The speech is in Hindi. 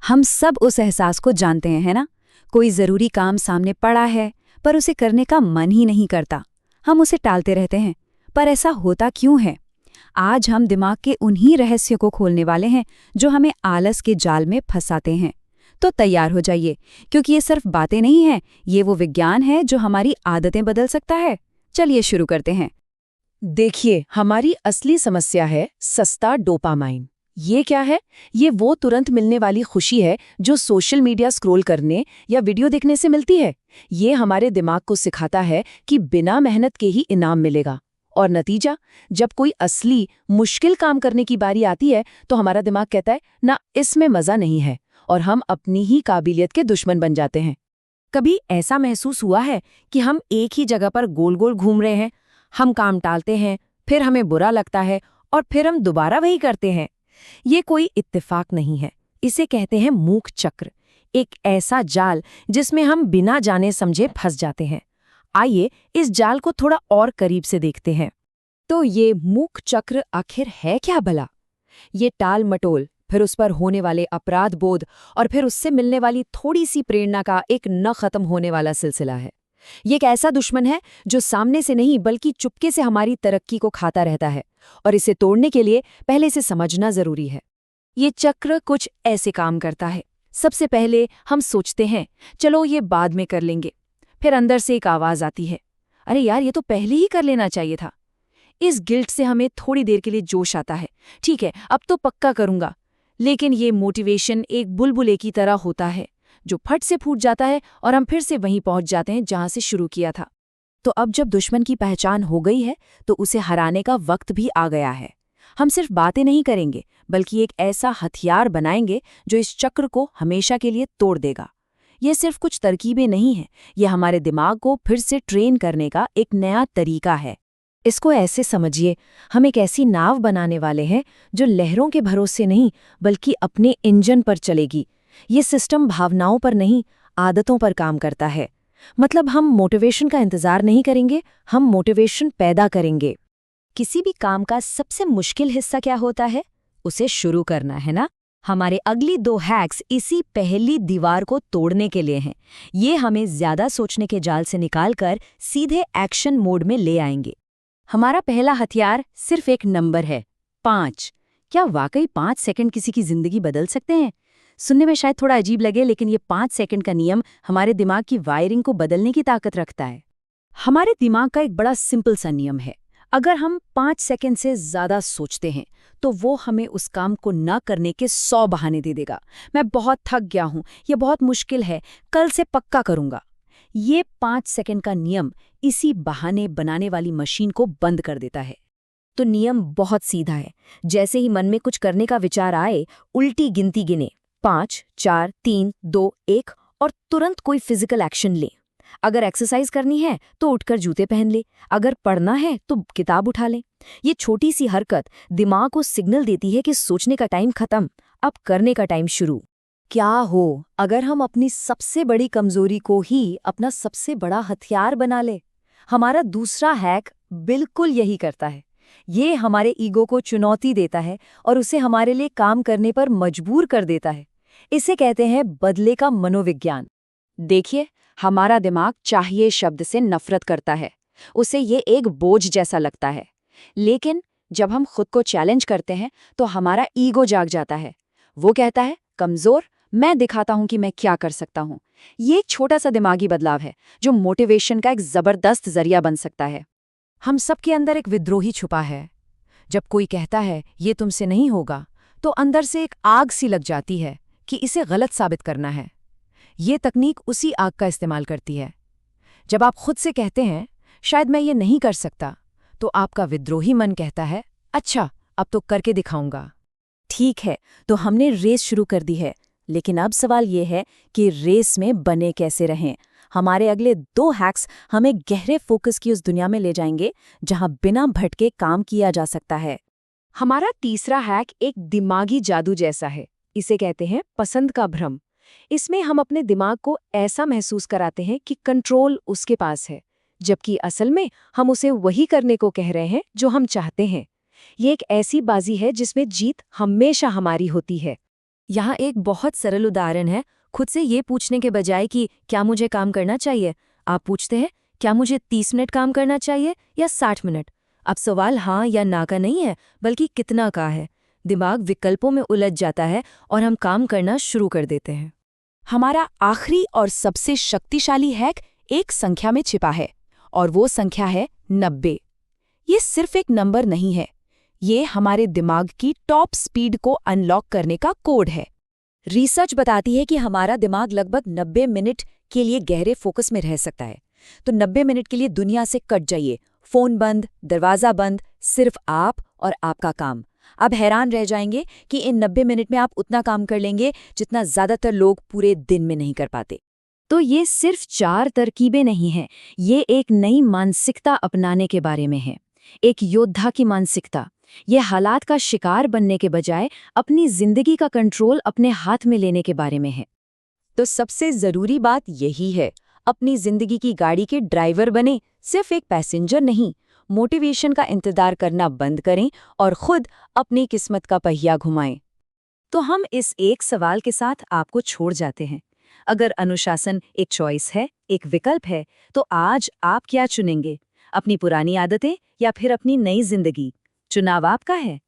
हम सब उस एहसास को जानते हैं, है ना? कोई ज़रूरी काम सामने पड़ा है, पर उसे करने का मन ही नहीं करता। हम उसे टालते रहते हैं, पर ऐसा होता क्यों है? आज हम दिमाग के उन्हीं रहस्यों को खोलने वाले हैं जो हमें आलस के जाल में फंसाते हैं। तो तैयार हो जाइए, क्योंकि ये सिर्फ बातें नहीं हैं, ये वो विज्ञान है जो हमारी आदतें बदल सकता है। चलिए शुरू करते हैं। देखिए, हमारी असली समस्या है सस्ता डोपामाइन। ये क्या है? ये वो तुरंत मिलने वाली खुशी है जो सोशल मीडिया स्क्रॉल करने या वीडियो देखने से मिलती है। ये हमारे दिमाग को सिखाता है कि बिना मेहनत के ही इनाम मिलेगा। और नतीजा, जब कोई असली मुश्किल काम करने की बारी आती है तो हमारा दिमाग कहता है ना, इसमें मजा नहीं है, और हम अपनी ही काबिलियत के दुश्मन बन जाते हैं। कभी ऐसा महसूस हुआ है कि हम एक ही जगह पर गोल गोल घूम रहे हैं? हम काम टालते हैं, फिर हमें बुरा लगता है, और फिर हम दोबारा वही करते हैं। ये कोई इत्तेफाक नहीं है, इसे कहते हैं मूक चक्र, एक ऐसा जाल जिसमें हम बिना जाने समझे फंस जाते हैं। आइए इस जाल को थोड़ा और करीब से देखते हैं। तो ये मूक चक्र आखिर है क्या भला? ये टाल मटोल, फिर उस पर होने वाले अपराध बोध और फिर उससे मिलने वाली थोड़ी सी प्रेरणा का एक न खत्म होने वाला सिलसिला है। ये एक ऐसा दुश्मन है जो सामने से नहीं बल्कि चुपके से हमारी तरक्की को खाता रहता है, और इसे तोड़ने के लिए पहले इसे समझना जरूरी है। ये चक्र कुछ ऐसे काम करता है। सबसे पहले हम सोचते हैं चलो ये बाद में कर लेंगे, फिर अंदर से एक आवाज आती है, अरे यार ये तो पहले ही कर लेना चाहिए था। इस गिल्ट से हमें थोड़ी देर के लिए जोश आता है, ठीक है अब तो पक्का करूंगा। लेकिन ये मोटिवेशन एक बुलबुले की तरह होता है जो फट से फूट जाता है और हम फिर से वहीं पहुंच जाते हैं जहां से शुरू किया था। तो अब जब दुश्मन की पहचान हो गई है तो उसे हराने का वक्त भी आ गया है। हम सिर्फ बातें नहीं करेंगे, बल्कि एक ऐसा हथियार बनाएंगे जो इस चक्र को हमेशा के लिए तोड़ देगा। ये सिर्फ कुछ तरकीबें नहीं हैं, ये हमारे दिमाग को फिर से ट्रेन करने का एक नया तरीका है। इसको ऐसे समझिए, हम एक ऐसी नाव बनाने वाले हैं जो लहरों के भरोसे नहीं बल्कि अपने इंजन पर चलेगी। ये सिस्टम भावनाओं पर नहीं, आदतों पर काम करता है। मतलब हम मोटिवेशन का इंतजार नहीं करेंगे, हम मोटिवेशन पैदा करेंगे। किसी भी काम का सबसे मुश्किल हिस्सा क्या होता है? उसे शुरू करना, है ना? हमारे अगली 2 हैक्स इसी पहली दीवार को तोड़ने के लिए हैं। ये हमें ज्यादा सोचने के जाल से निकालकर सीधे एक्शन मोड में ले आएंगे। हमारा पहला हथियार सिर्फ एक नंबर है, 5। क्या वाकई 5 सेकंड किसी की जिंदगी बदल सकते हैं? सुनने में शायद थोड़ा अजीब लगे, लेकिन ये 5 सेकंड का नियम हमारे दिमाग की वायरिंग को बदलने की ताकत रखता है। हमारे दिमाग का एक बड़ा सिंपल सा नियम है, अगर हम 5 सेकंड से ज्यादा सोचते हैं तो वो हमें उस काम को न करने के 100 बहाने दे देगा। मैं बहुत थक गया हूं, ये बहुत मुश्किल है, कल से पक्का करूंगा। ये 5 सेकंड का नियम इसी बहाने बनाने वाली मशीन को बंद कर देता है। तो नियम बहुत सीधा है, जैसे ही मन में कुछ करने का विचार आए, उल्टी गिनती गिने, 5, 4, 3, 2, 1, और तुरंत कोई फिजिकल एक्शन ले। अगर एक्सरसाइज करनी है तो उठकर जूते पहन ले, अगर पढ़ना है तो किताब उठा ले। ये छोटी सी हरकत दिमाग को सिग्नल देती है कि सोचने का टाइम खत्म, अब करने का टाइम शुरू। क्या हो अगर हम अपनी सबसे बड़ी कमजोरी को ही अपना सबसे बड़ा हथियार बना ले? हमारा दूसरा हैक बिल्कुल यही करता है। ये हमारे ईगो को चुनौती देता है और उसे हमारे लिए काम करने पर मजबूर कर देता है। इसे कहते हैं बदले का मनोविज्ञान। देखिए, हमारा दिमाग चाहिए शब्द से नफरत करता है, उसे ये एक बोझ जैसा लगता है। लेकिन जब हम खुद को चैलेंज करते हैं तो हमारा ईगो जाग जाता है। वो कहता है, कमजोर, मैं दिखाता हूं कि मैं क्या कर सकता हूं। ये एक छोटा सा दिमागी बदलाव है जो मोटिवेशन का एक जबरदस्त जरिया बन सकता है। हम सबके अंदर एक विद्रोही छुपा है। जब कोई कहता है ये तुमसे नहीं होगा, तो अंदर से एक आग सी लग जाती है कि इसे गलत साबित करना है। ये तकनीक उसी आग का इस्तेमाल करती है। जब आप खुद से कहते हैं शायद मैं ये नहीं कर सकता, तो आपका विद्रोही मन कहता है, अच्छा अब तो करके दिखाऊंगा। ठीक है, तो हमने रेस शुरू कर दी है, लेकिन अब सवाल ये है कि रेस में बने कैसे रहें। हमारे अगले 2 हैक्स हमें गहरे फोकस की उस दुनिया में ले जाएंगे जहां बिना भटके काम किया जा सकता है। हमारा तीसरा हैक एक दिमागी जादू जैसा है। इसे कहते हैं पसंद का भ्रम। इसमें हम अपने दिमाग को ऐसा महसूस कराते हैं कि कंट्रोल उसके पास है, जबकि असल में हम उसे वही करने को कह रहे हैं जो हम चाहते हैं। ये एक ऐसी बाजी है जिसमें जीत हमेशा हमारी होती है। यहाँ एक बहुत सरल उदाहरण है। खुद से ये पूछने के बजाय कि क्या मुझे काम करना चाहिए, आप पूछते हैं क्या मुझे 30 मिनट काम करना चाहिए या 60 मिनट। अब सवाल हाँ या ना का नहीं है, बल्कि कितना का है। दिमाग विकल्पों में उलझ जाता है और हम काम करना शुरू कर देते हैं। हमारा आखिरी और सबसे शक्तिशाली हैक एक संख्या में छिपा है, और वो संख्या है 90। ये सिर्फ एक नंबर नहीं है, ये हमारे दिमाग की टॉप स्पीड को अनलॉक करने का कोड है। रिसर्च बताती है कि हमारा दिमाग लगभग 90 मिनट के लिए गहरे फोकस में रह सकता है। तो 90 मिनट के लिए दुनिया से कट जाइए, फोन बंद, दरवाजा बंद, सिर्फ आप और आपका काम। आप हैरान रह जाएंगे कि इन 90 मिनट में आप उतना काम कर लेंगे जितना ज्यादातर लोग पूरे दिन में नहीं कर पाते। तो ये सिर्फ 4 तरकीबें नहीं हैं, ये एक नई मानसिकता अपनाने के बारे में है। एक योद्धा की मानसिकता। ये हालात का शिकार बनने के बजाय अपनी जिंदगी का कंट्रोल अपने हाथ में लेने के बारे में है। तो सबसे जरूरी बात यही है, अपनी जिंदगी की गाड़ी के ड्राइवर बने, सिर्फ एक पैसेंजर नहीं। मोटिवेशन का इंतजार करना बंद करें और खुद अपनी किस्मत का पहिया घुमाएं। तो हम इस एक सवाल के साथ आपको छोड़ जाते हैं। अगर अनुशासन एक चॉइस है, एक विकल्प है, तो आज आप क्या चुनेंगे? अपनी पुरानी आदतें या फिर अपनी नई जिंदगी? चुनाव आपका है।